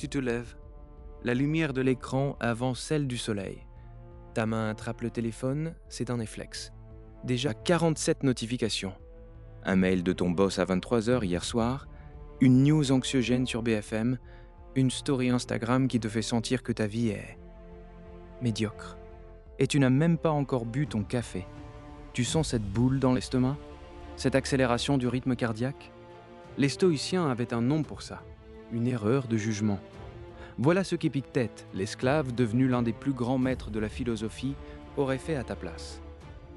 Tu te lèves. La lumière de l'écran avant celle du soleil. Ta main attrape le téléphone, c'est un réflexe. Déjà 47 notifications. Un mail de ton boss à 23h hier soir, une news anxiogène sur BFM, une story Instagram qui te fait sentir que ta vie est médiocre. Et tu n'as même pas encore bu ton café. Tu sens cette boule dans l'estomac? Cette accélération du rythme cardiaque? Les stoïciens avaient un nom pour ça, une erreur de jugement. Voilà ce qu'Épictète, l'esclave devenu l'un des plus grands maîtres de la philosophie, aurait fait à ta place.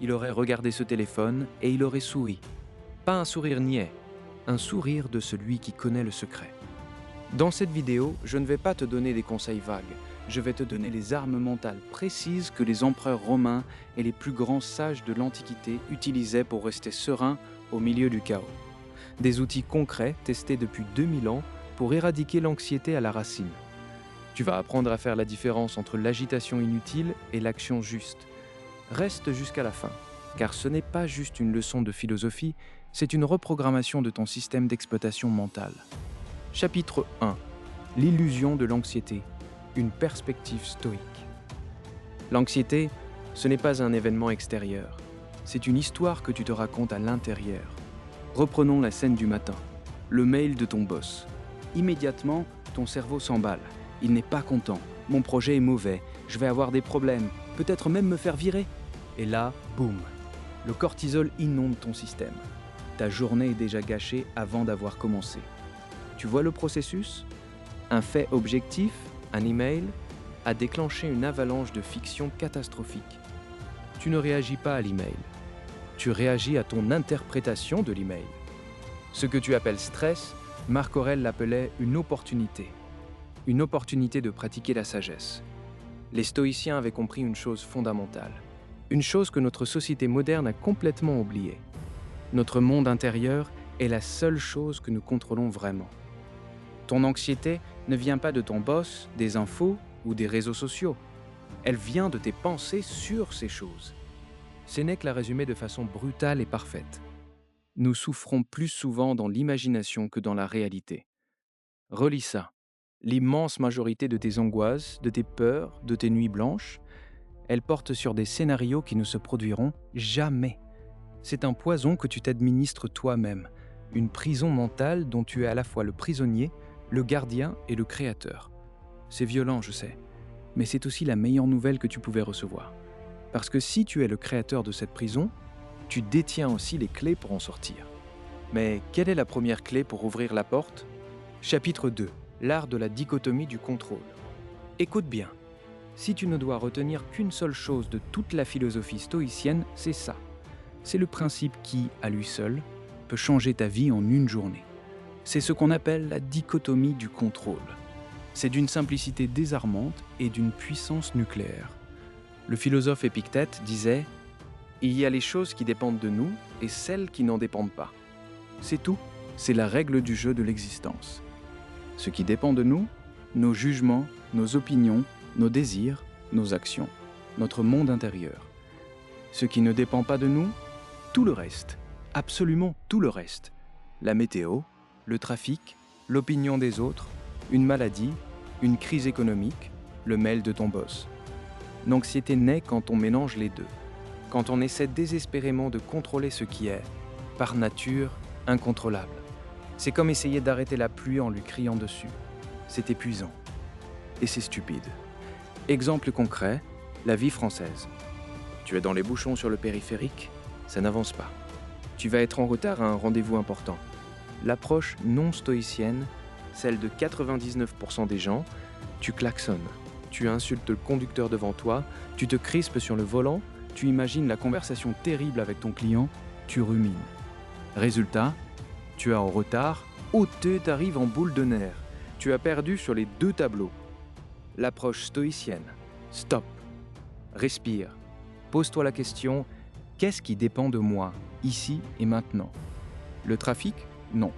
Il aurait regardé ce téléphone et il aurait souri. Pas un sourire niais, un sourire de celui qui connaît le secret. Dans cette vidéo, je ne vais pas te donner des conseils vagues, je vais te donner les armes mentales précises que les empereurs romains et les plus grands sages de l'Antiquité utilisaient pour rester sereins au milieu du chaos. Des outils concrets testés depuis 2000 ans pour éradiquer l'anxiété à la racine. Tu vas apprendre à faire la différence entre l'agitation inutile et l'action juste. Reste jusqu'à la fin, car ce n'est pas juste une leçon de philosophie, c'est une reprogrammation de ton système d'exploitation mentale. Chapitre 1. L'illusion de l'anxiété. Une perspective stoïque. L'anxiété, ce n'est pas un événement extérieur. C'est une histoire que tu te racontes à l'intérieur. Reprenons la scène du matin. Le mail de ton boss. Immédiatement, ton cerveau s'emballe. Il n'est pas content. Mon projet est mauvais. Je vais avoir des problèmes. Peut-être même me faire virer. Et là, boum. Le cortisol inonde ton système. Ta journée est déjà gâchée avant d'avoir commencé. Tu vois le processus? Un fait objectif, un email, a déclenché une avalanche de fiction catastrophique. Tu ne réagis pas à l'email. Tu réagis à ton interprétation de l'email. Ce que tu appelles stress, Marc Aurèle l'appelait une opportunité. Une opportunité de pratiquer la sagesse. Les stoïciens avaient compris une chose fondamentale. Une chose que notre société moderne a complètement oubliée. Notre monde intérieur est la seule chose que nous contrôlons vraiment. Ton anxiété ne vient pas de ton boss, des infos ou des réseaux sociaux. Elle vient de tes pensées sur ces choses. Sénèque l'a résumé de façon brutale et parfaite. Nous souffrons plus souvent dans l'imagination que dans la réalité. Relis ça. L'immense majorité de tes angoisses, de tes peurs, de tes nuits blanches, elles portent sur des scénarios qui ne se produiront jamais. C'est un poison que tu t'administres toi-même, une prison mentale dont tu es à la fois le prisonnier, le gardien et le créateur. C'est violent, je sais, mais c'est aussi la meilleure nouvelle que tu pouvais recevoir. Parce que si tu es le créateur de cette prison, tu détiens aussi les clés pour en sortir. Mais quelle est la première clé pour ouvrir la porte? Chapitre 2. L'art de la dichotomie du contrôle. Écoute bien. Si tu ne dois retenir qu'une seule chose de toute la philosophie stoïcienne, c'est ça. C'est le principe qui, à lui seul, peut changer ta vie en une journée. C'est ce qu'on appelle la dichotomie du contrôle. C'est d'une simplicité désarmante et d'une puissance nucléaire. Le philosophe Épictète disait « Il y a les choses qui dépendent de nous et celles qui n'en dépendent pas. C'est tout, c'est la règle du jeu de l'existence. Ce qui dépend de nous, nos jugements, nos opinions, nos désirs, nos actions, notre monde intérieur. Ce qui ne dépend pas de nous, tout le reste, absolument tout le reste. La météo, le trafic, l'opinion des autres, une maladie, une crise économique, le mail de ton boss. L'anxiété naît quand on mélange les deux, quand on essaie désespérément de contrôler ce qui est, par nature, incontrôlable. C'est comme essayer d'arrêter la pluie en lui criant dessus. C'est épuisant. Et c'est stupide. Exemple concret, la vie française. Tu es dans les bouchons sur le périphérique, ça n'avance pas. Tu vas être en retard à un rendez-vous important. L'approche non stoïcienne, celle de 99% des gens, tu klaxonnes, tu insultes le conducteur devant toi, tu te crispes sur le volant, tu imagines la conversation terrible avec ton client, tu rumines. Résultat, tu es en retard, ôté t'arrive en boule de nerfs. Tu as perdu sur les deux tableaux. L'approche stoïcienne. Stop. Respire. Pose-toi la question, qu'est-ce qui dépend de moi, ici et maintenant? Le trafic? Non.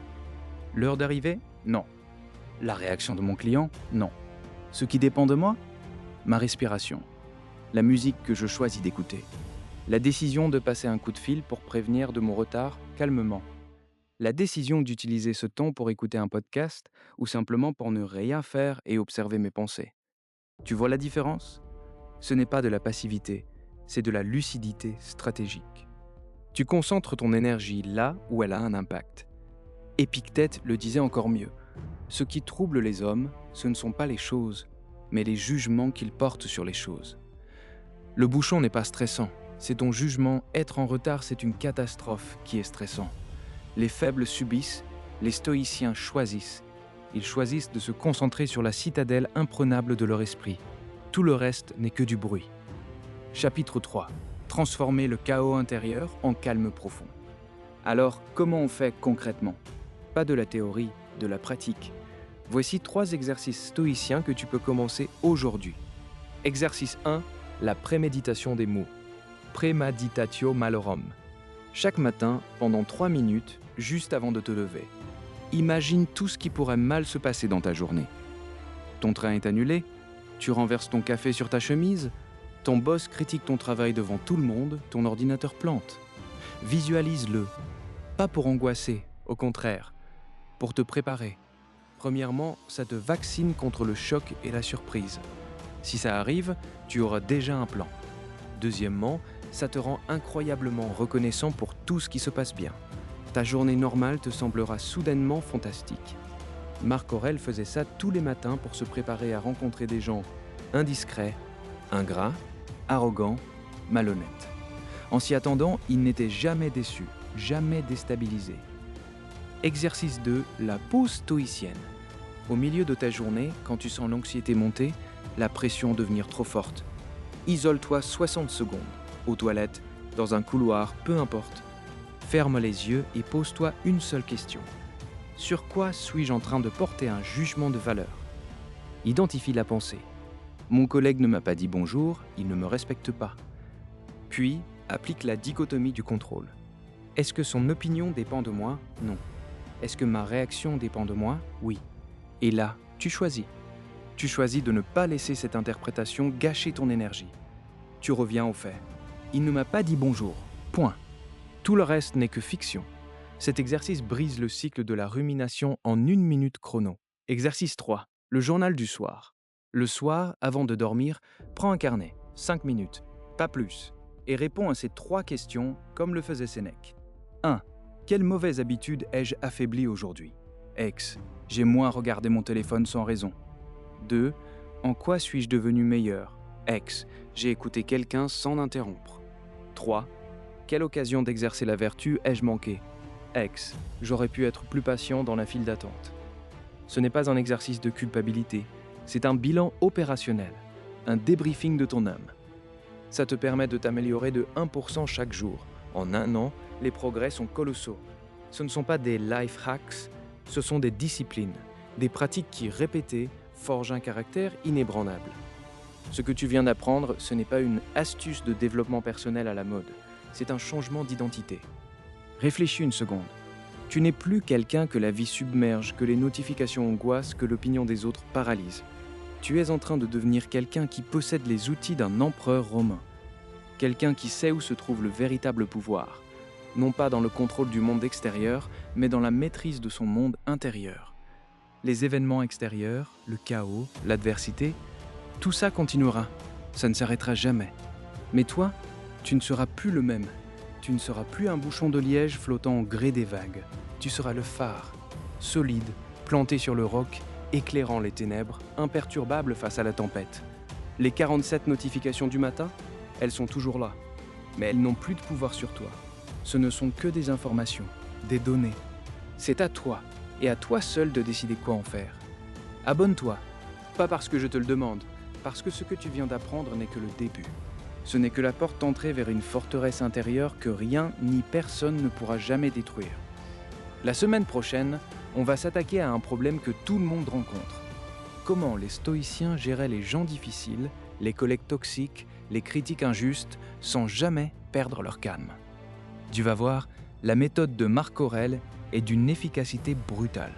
L'heure d'arrivée? Non. La réaction de mon client? Non. Ce qui dépend de moi? Ma respiration. La musique que je choisis d'écouter. La décision de passer un coup de fil pour prévenir de mon retard calmement. La décision d'utiliser ce temps pour écouter un podcast ou simplement pour ne rien faire et observer mes pensées. Tu vois la différence? Ce n'est pas de la passivité, c'est de la lucidité stratégique. Tu concentres ton énergie là où elle a un impact. Épictète le disait encore mieux. Ce qui trouble les hommes, ce ne sont pas les choses, mais les jugements qu'ils portent sur les choses. Le bouchon n'est pas stressant, c'est ton jugement. Être en retard, c'est une catastrophe qui est stressant. Les faibles subissent, les stoïciens choisissent. Ils choisissent de se concentrer sur la citadelle imprenable de leur esprit. Tout le reste n'est que du bruit. Chapitre 3. Transformer le chaos intérieur en calme profond. Alors, comment on fait concrètement? Pas de la théorie, de la pratique. Voici 3 exercices stoïciens que tu peux commencer aujourd'hui. Exercice 1. La préméditation des mots. Premeditatio malorum. Chaque matin, pendant 3 minutes, juste avant de te lever, imagine tout ce qui pourrait mal se passer dans ta journée. Ton train est annulé, tu renverses ton café sur ta chemise, ton boss critique ton travail devant tout le monde, ton ordinateur plante. Visualise-le. Pas pour angoisser, au contraire, pour te préparer. Premièrement, ça te vaccine contre le choc et la surprise. Si ça arrive, tu auras déjà un plan. Deuxièmement, ça te rend incroyablement reconnaissant pour tout ce qui se passe bien. Ta journée normale te semblera soudainement fantastique. Marc Aurèle faisait ça tous les matins pour se préparer à rencontrer des gens indiscrets, ingrats, arrogants, malhonnêtes. En s'y attendant, il n'était jamais déçu, jamais déstabilisé. Exercice 2, la pause stoïcienne. Au milieu de ta journée, quand tu sens l'anxiété monter, la pression devenir trop forte, isole-toi 60 secondes, aux toilettes, dans un couloir, peu importe. Ferme les yeux et pose-toi une seule question. Sur quoi suis-je en train de porter un jugement de valeur? Identifie la pensée. Mon collègue ne m'a pas dit bonjour, il ne me respecte pas. Puis, applique la dichotomie du contrôle. Est-ce que son opinion dépend de moi? Non. Est-ce que ma réaction dépend de moi? Oui. Et là, tu choisis. Tu choisis de ne pas laisser cette interprétation gâcher ton énergie. Tu reviens au fait. Il ne m'a pas dit bonjour. Point. Tout le reste n'est que fiction. Cet exercice brise le cycle de la rumination en 1 minute chrono. Exercice 3. Le journal du soir. Le soir, avant de dormir, prends un carnet, 5 minutes, pas plus, et réponds à ces 3 questions comme le faisait Sénèque. 1. Quelle mauvaise habitude ai-je affaiblie aujourd'hui? Ex. J'ai moins regardé mon téléphone sans raison. 2. En quoi suis-je devenu meilleur? Ex. J'ai écouté quelqu'un sans interrompre. 3. Quelle occasion d'exercer la vertu ai-je manqué? Ex. J'aurais pu être plus patient dans la file d'attente. Ce n'est pas un exercice de culpabilité, c'est un bilan opérationnel, un débriefing de ton âme. Ça te permet de t'améliorer de 1% chaque jour. En 1 an, les progrès sont colossaux. Ce ne sont pas des life hacks, ce sont des disciplines, des pratiques qui, répétées, forgent un caractère inébranlable. Ce que tu viens d'apprendre, ce n'est pas une astuce de développement personnel à la mode, c'est un changement d'identité. Réfléchis une seconde. Tu n'es plus quelqu'un que la vie submerge, que les notifications angoissent, que l'opinion des autres paralyse. Tu es en train de devenir quelqu'un qui possède les outils d'un empereur romain. Quelqu'un qui sait où se trouve le véritable pouvoir. Non pas dans le contrôle du monde extérieur, mais dans la maîtrise de son monde intérieur. Les événements extérieurs, le chaos, l'adversité, tout ça continuera. Ça ne s'arrêtera jamais. Mais toi, tu ne seras plus le même. Tu ne seras plus un bouchon de liège flottant au gré des vagues. Tu seras le phare, solide, planté sur le roc, éclairant les ténèbres, imperturbable face à la tempête. Les 47 notifications du matin, elles sont toujours là, mais elles n'ont plus de pouvoir sur toi. Ce ne sont que des informations, des données. C'est à toi, et à toi seul de décider quoi en faire. Abonne-toi, pas parce que je te le demande, parce que ce que tu viens d'apprendre n'est que le début. Ce n'est que la porte d'entrée vers une forteresse intérieure que rien ni personne ne pourra jamais détruire. La semaine prochaine, on va s'attaquer à un problème que tout le monde rencontre. Comment les stoïciens géraient les gens difficiles, les collègues toxiques, les critiques injustes, sans jamais perdre leur calme. Tu vas voir, la méthode de Marc Aurèle est d'une efficacité brutale.